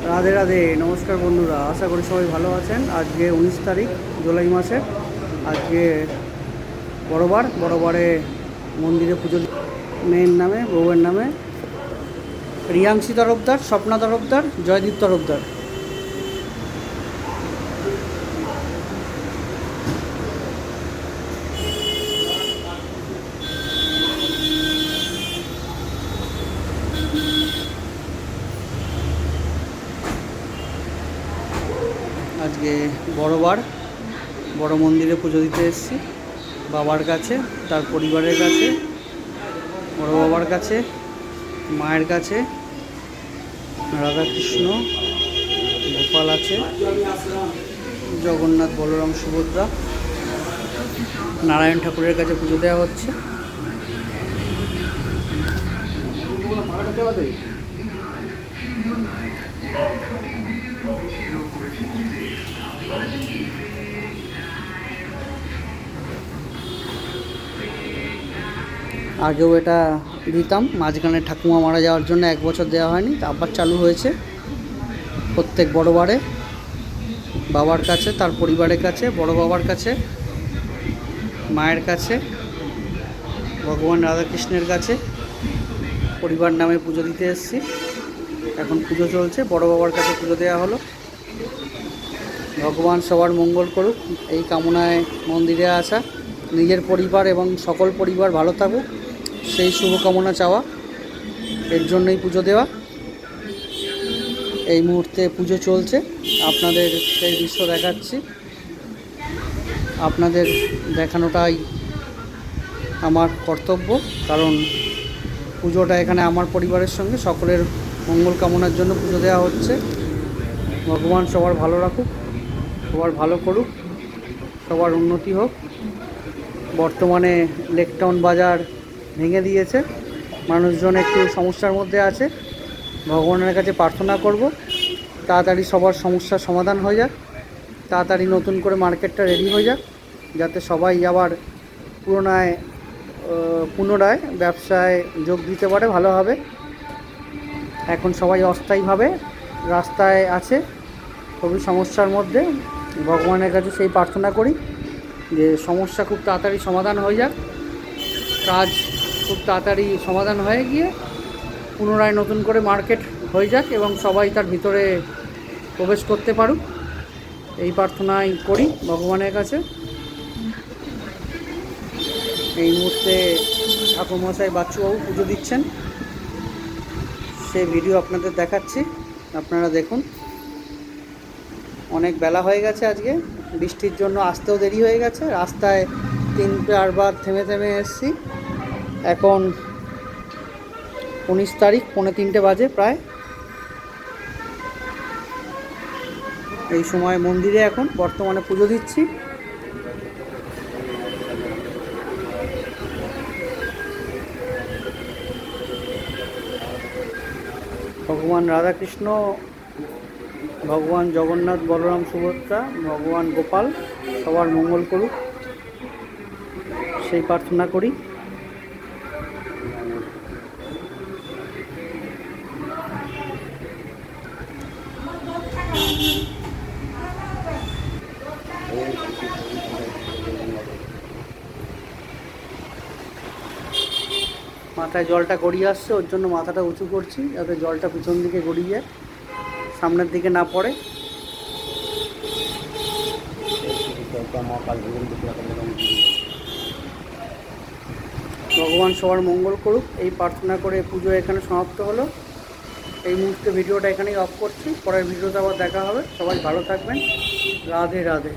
রাধে রাধে, নমস্কার বন্ধুরা। আশা করি সবাই ভালো আছেন। আজকে 19 তারিখ জুলাই মাসের। আজকে বড়বারে মন্দিরে পুজো। মেয়ের নামে, বউয়ের নামে রিয়াংশী তরফদার, স্বপ্না তরফদার, জয়দীপ তরফদার। আজকে বড় মন্দিরে পুজো দিতে এসেছি। বাবার কাছে, তার পরিবারের কাছে, বড় বাবার কাছে, মায়ের কাছে, রাধাকৃষ্ণ, গোপাল আছে, জগন্নাথ, বলরাম, সুভদ্রা, নারায়ণ ঠাকুরের কাছে পুজো দেওয়া হচ্ছে। আগেও এটা দিতাম, মাঝখানে ঠাকুমা মারা যাওয়ার জন্য 1 বছর দেওয়া হয়নি, আবার চালু হয়েছে। প্রত্যেক বড়বারে বাবার কাছে, তার পরিবারের কাছে, বড় বাবার কাছে, মায়ের কাছে, ভগবান রাধাকৃষ্ণের কাছে পরিবার নামে পুজো দিতে এসেছি। এখন পুজো চলছে, বড় বাবার কাছে পুজো দেওয়া হলো। ভগবান সবার মঙ্গল করুক, এই কামনায় মন্দিরে আসা। নিজের পরিবার এবং সকল পরিবার ভালো থাকুক, সেই শুভকামনা চাওয়া, এর জন্যই পুজো দেওয়া। এই মুহূর্তে পুজো চলছে, আপনাদের সেই দৃশ্য দেখাচ্ছি। আপনাদের দেখানোটাই আমার কর্তব্য, কারণ পুজোটা এখানে আমার পরিবারের সঙ্গে সকলের মঙ্গল কামনার জন্য পুজো দেওয়া হচ্ছে। ভগবান সবার ভালো রাখুক, সবার ভালো করুক, সবার উন্নতি হোক। বর্তমানে লেকটাউন বাজার ভেঙে দিয়েছে, মানুষজন একটু সমস্যার মধ্যে আছে। ভগবানের কাছে প্রার্থনা করব তাড়াতাড়ি সবার সমস্যার সমাধান হয়ে যাক, তাড়াতাড়ি নতুন করে মার্কেটটা রেডি হয়ে যাক, যাতে সবাই আবার পুনরায় ব্যবসায় যোগ দিতে পারে ভালোভাবে। এখন সবাই অস্থায়ীভাবে রাস্তায় আছে, খুবই সমস্যার মধ্যে। ভগবানের কাছে সেই প্রার্থনা করি যে সমস্যা খুব তাড়াতাড়ি সমাধান হয়ে যাক, কাজ খুব তাড়াতাড়ি সমাধান হয়ে গিয়ে পুনরায় নতুন করে মার্কেট হয়ে যাক এবং সবাই তার ভিতরে প্রবেশ করতে পারুক, এই প্রার্থনাই করি ভগবানের কাছে। এই মুহূর্তে ঠাকুরমশাই বাচ্চুবাবু পুজো দিচ্ছেন, সেই ভিডিও আপনাদের দেখাচ্ছি, আপনারা দেখুন। অনেক বেলা হয়ে গেছে, আজকে বৃষ্টির জন্য আসতেও দেরি হয়ে গেছে। রাস্তায় 3-4বার থেমে থেমে এসেছি। এখন 19 তারিখ, 2:45 বাজে প্রায়। এই সময় মন্দিরে এখন বর্তমানে পুজো দিচ্ছি। ভগবান রাধাকৃষ্ণ, ভগবান জগন্নাথ, বলরাম, সুভদ্রা, ভগবান গোপাল সবার মঙ্গল করুক, সেই প্রার্থনা করি। মাথায় জলটা গড়িয়ে আসছে, ওর জন্য মাথাটা উঁচু করছি যাতে জলটা পিছন দিকে গড়িয়ে সামনের দিকে না পড়ে। ভগবান সবার মঙ্গল করুক, এই প্রার্থনা করে পুজো এখানে সমাপ্ত হলো। এই মুহূর্তে ভিডিওটা এখানেই অফ করছি, পরের ভিডিওতে আবার দেখা হবে। সবাই ভালো থাকবেন, রাধে রাধে।